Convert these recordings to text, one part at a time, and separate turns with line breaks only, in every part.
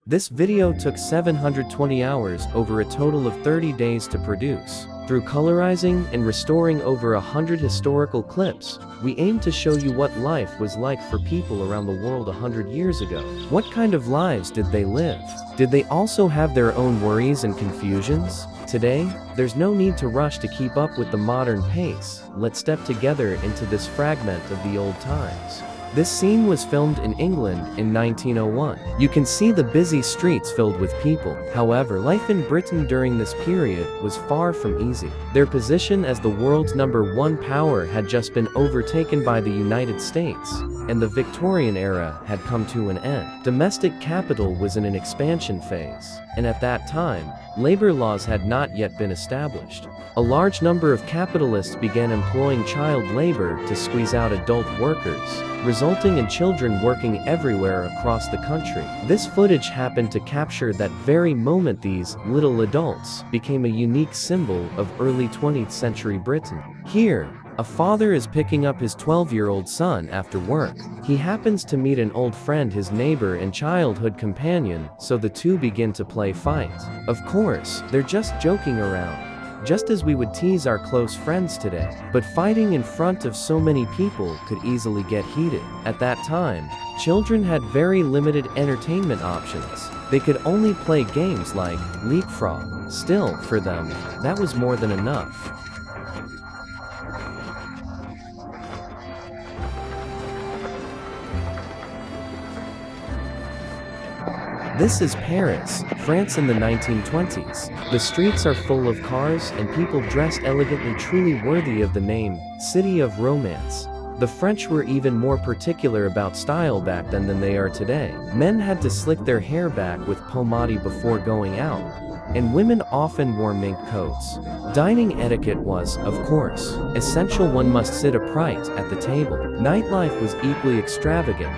This video took 720 hours over a total of 30 days to produce. Through colorizing and restoring over 100 historical clips, we aim to show you what life was like for people around the world 100 years ago. What kind of lives did they live? Did they also have their own worries and confusions? Today, there's no need to rush to keep up with the modern pace. Let's step together into this fragment of the old times. This scene was filmed in England in 1901. You can see the busy streets filled with people. However, life in Britain during this period was far from easy. Their position as the world's #1 power had just been overtaken by the United States, and the Victorian era had come to an end. Domestic capital was in an expansion phase, and at that time, labor laws had not yet been established. A large number of capitalists began employing child labor to squeeze out adult workers, resulting in children working everywhere across the country. This footage happened to capture that very moment these little adults became a unique symbol of early 20th century Britain. Here, a father is picking up his 12-year-old son after work. He happens to meet an old friend, his neighbor and childhood companion, so the two begin to play fight. Of course, they're just joking around, just as we would tease our close friends today. But fighting in front of so many people could easily get heated. At that time, children had very limited entertainment options. They could only play games like leapfrog. Still, for them, that was more than enough. This is Paris, France in the 1920s. The streets are full of cars and people dressed elegantly, truly worthy of the name, City of Romance. The French were even more particular about style back then than they are today. Men had to slick their hair back with pomade before going out, and women often wore mink coats. Dining etiquette was, of course, essential. One must sit upright at the table. Nightlife was equally extravagant.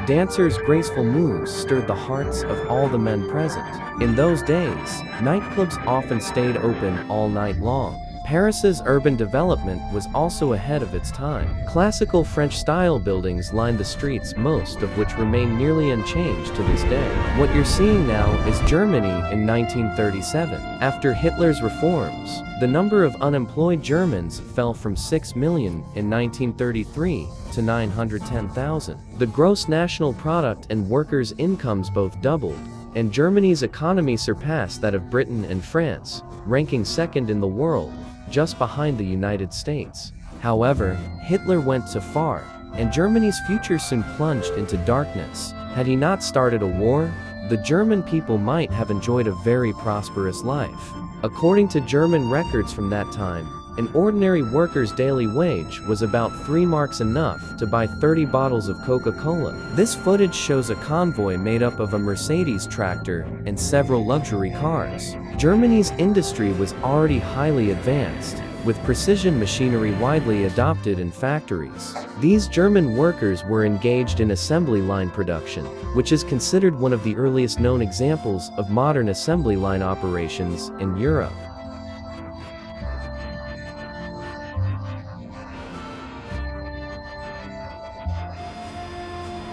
Dancers' graceful moves stirred the hearts of all the men present. In those days, nightclubs often stayed open all night long. Paris's urban development was also ahead of its time. Classical French-style buildings lined the streets, most of which remain nearly unchanged to this day. What you're seeing now is Germany in 1937. After Hitler's reforms, the number of unemployed Germans fell from 6 million in 1933 to 910,000. The gross national product and workers' incomes both doubled, and Germany's economy surpassed that of Britain and France, ranking second in the world, just behind the United States. However, Hitler went too far, and Germany's future soon plunged into darkness. Had he not started a war, the German people might have enjoyed a very prosperous life. According to German records from that time, an ordinary worker's daily wage was about 3 marks, enough to buy 30 bottles of Coca-Cola. This footage shows a convoy made up of a Mercedes tractor and several luxury cars. Germany's industry was already highly advanced, with precision machinery widely adopted in factories. These German workers were engaged in assembly line production, which is considered one of the earliest known examples of modern assembly line operations in Europe.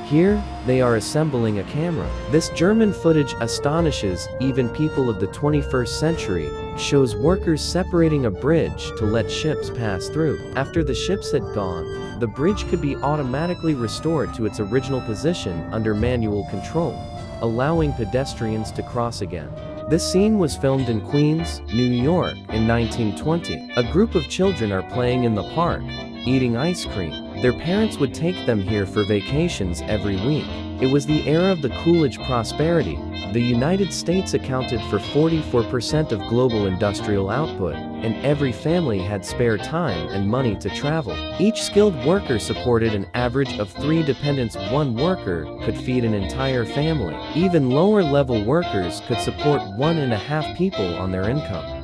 Here, they are assembling a camera. This German footage astonishes even people of the 21st century. Shows workers separating a bridge to let ships pass through. After the ships had gone, the bridge could be automatically restored to its original position under manual control, allowing pedestrians to cross again. This scene was filmed in Queens, New York in 1920. A group of children are playing in the park, eating ice cream. Their parents would take them here for vacations every week. It was the era of the Coolidge prosperity. The United States accounted for 44% of global industrial output, and every family had spare time and money to travel. Each skilled worker supported an average of 3 dependents. One worker could feed an entire family. Even lower-level workers could support 1.5 people on their income.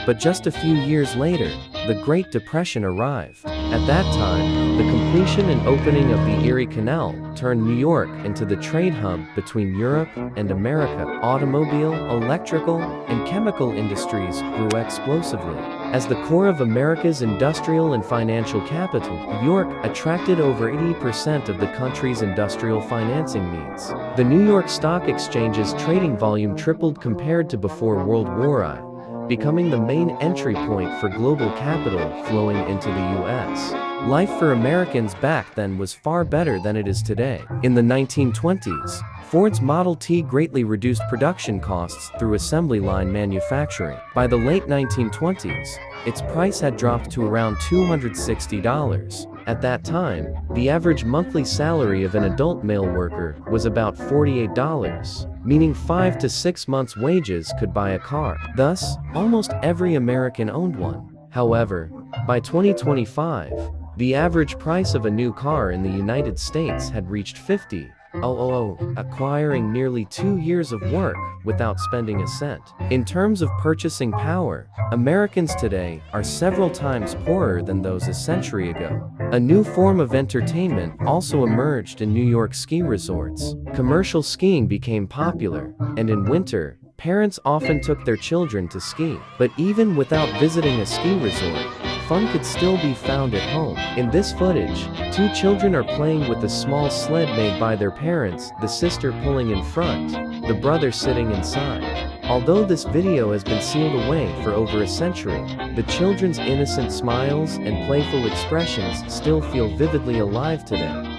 But just a few years later, the Great Depression arrived. At that time, the completion and opening of the Erie Canal turned New York into the trade hub between Europe and America. Automobile, electrical, and chemical industries grew explosively. As the core of America's industrial and financial capital, New York attracted over 80% of the country's industrial financing needs. The New York Stock Exchange's trading volume tripled compared to before World War I, becoming the main entry point for global capital flowing into the U.S. Life for Americans back then was far better than it is today. In the 1920s, Ford's Model T greatly reduced production costs through assembly line manufacturing. By the late 1920s, its price had dropped to around $260. At that time, the average monthly salary of an adult male worker was about $48, meaning 5 to 6 months' wages could buy a car. Thus, almost every American owned one. However, by 2025, the average price of a new car in the United States had reached $50,000, acquiring nearly 2 years of work without spending a cent. In terms of purchasing power, Americans today are several times poorer than those a century ago. A new form of entertainment also emerged in New York ski resorts. Commercial skiing became popular, and in winter, parents often took their children to ski. But even without visiting a ski resort, fun could still be found at home. In this footage, 2 children are playing with a small sled made by their parents, the sister pulling in front, the brother sitting inside. Although this video has been sealed away for over a century, the children's innocent smiles and playful expressions still feel vividly alive today.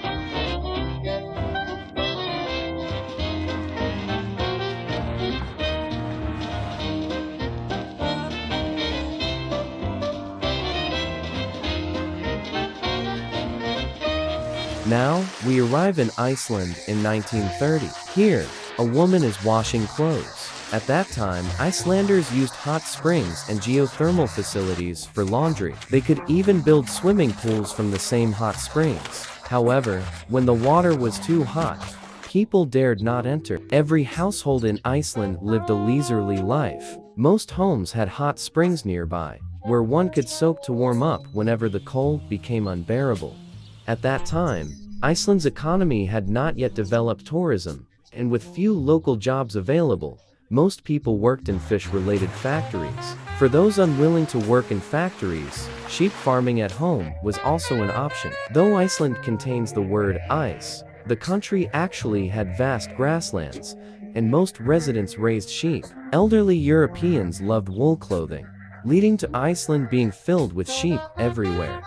Now, we arrive in Iceland in 1930. Here, a woman is washing clothes. At that time, Icelanders used hot springs and geothermal facilities for laundry. They could even build swimming pools from the same hot springs. However, when the water was too hot, people dared not enter. Every household in Iceland lived a leisurely life. Most homes had hot springs nearby, where one could soak to warm up whenever the cold became unbearable. At that time, Iceland's economy had not yet developed tourism, and with few local jobs available, most people worked in fish-related factories. For those unwilling to work in factories, sheep farming at home was also an option. Though Iceland contains the word ice, the country actually had vast grasslands, and most residents raised sheep. Elderly Europeans loved wool clothing, leading to Iceland being filled with sheep everywhere.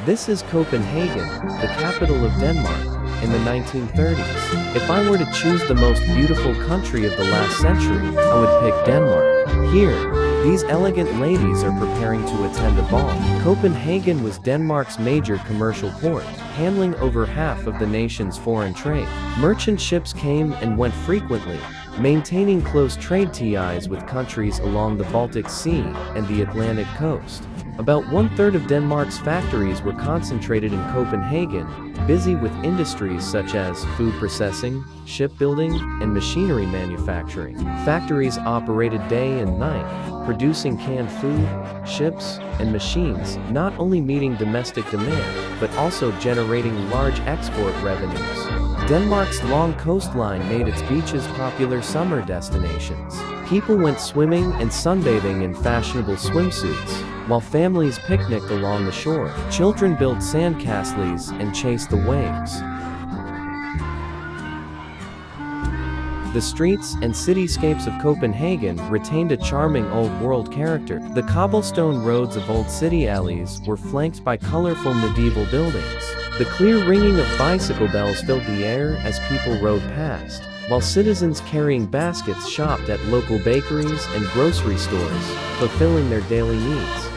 This is Copenhagen, the capital of Denmark, in the 1930s. If I were to choose the most beautiful country of the last century, I would pick Denmark. Here, these elegant ladies are preparing to attend a ball. Copenhagen was Denmark's major commercial port, handling over half of the nation's foreign trade. Merchant ships came and went frequently, maintaining close trade ties with countries along the Baltic Sea and the Atlantic coast. About 1/3 of Denmark's factories were concentrated in Copenhagen, busy with industries such as food processing, shipbuilding, and machinery manufacturing. Factories operated day and night, producing canned food, ships, and machines, not only meeting domestic demand, but also generating large export revenues. Denmark's long coastline made its beaches popular summer destinations. People went swimming and sunbathing in fashionable swimsuits, while families picnicked along the shore. Children built sandcastles and chased the waves. The streets and cityscapes of Copenhagen retained a charming old-world character. The cobblestone roads of old city alleys were flanked by colorful medieval buildings. The clear ringing of bicycle bells filled the air as people rode past, while citizens carrying baskets shopped at local bakeries and grocery stores, fulfilling their daily needs.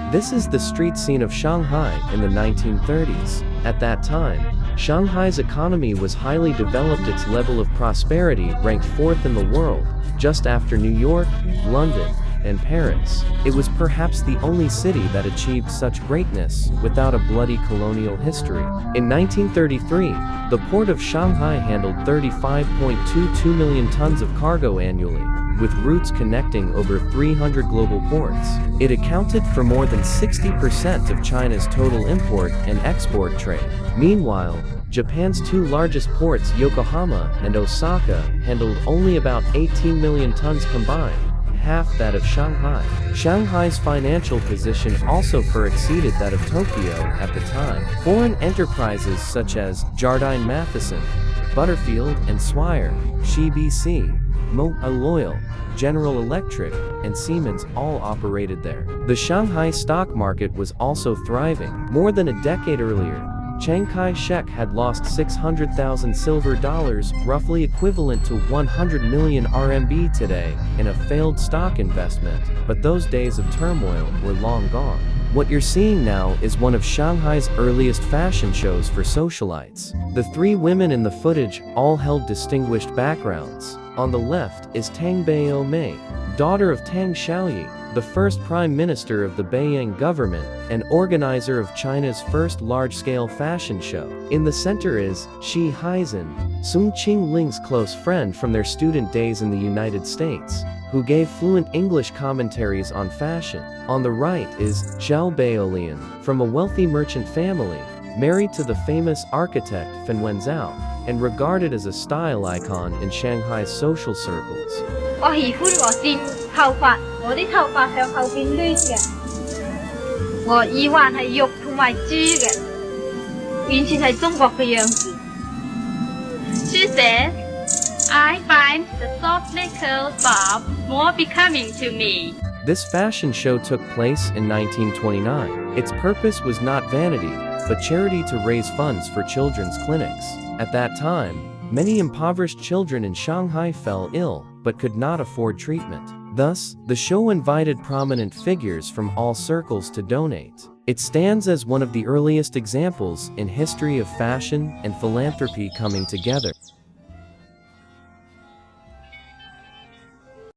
This is the street scene of Shanghai in the 1930s. At that time, Shanghai's economy was highly developed. Its level of prosperity ranked 4th in the world, just after New York, London, and Paris. It was perhaps the only city that achieved such greatness without a bloody colonial history. In 1933, the port of Shanghai handled 35.22 million tons of cargo annually, with routes connecting over 300 global ports. It accounted for more than 60% of China's total import and export trade. Meanwhile, Japan's two largest ports, Yokohama and Osaka, handled only about 18 million tons combined, half that of Shanghai. Shanghai's financial position also far exceeded that of Tokyo at the time. Foreign enterprises such as Jardine Matheson, Butterfield and Swire, Shibc, Loyal, General Electric, and Siemens all operated there. The Shanghai stock market was also thriving. More than a decade earlier, Chiang Kai-shek had lost 600,000 silver dollars, roughly equivalent to 100 million RMB today, in a failed stock investment, but those days of turmoil were long gone. What you're seeing now is one of Shanghai's earliest fashion shows for socialites. The three women in the footage all held distinguished backgrounds. On the left is Tang Baomei, daughter of Tang Xiaoyi, the first prime minister of the Beiyang government, and organizer of China's first large-scale fashion show. In the center is Shi Haizhen, Sun Qingling's close friend from their student days in the United States, who gave fluent English commentaries on fashion. On the right is Zhao Baolian, from a wealthy merchant family, married to the famous architect Fen Wenzhao, and regarded as a style icon in Shanghai's social circles.
我喜歡我剪頭髮，我啲頭髮向後邊攣嘅，我耳環係玉同埋珠嘅，完全係中國嘅樣子。She said, "I find the soft nickel bob more becoming to me."
This fashion show took place in 1929. Its purpose was not vanity, but charity to raise funds for children's clinics. At that time, many impoverished children in Shanghai fell ill, but could not afford treatment. Thus, the show invited prominent figures from all circles to donate. It stands as one of the earliest examples in history of fashion and philanthropy coming together.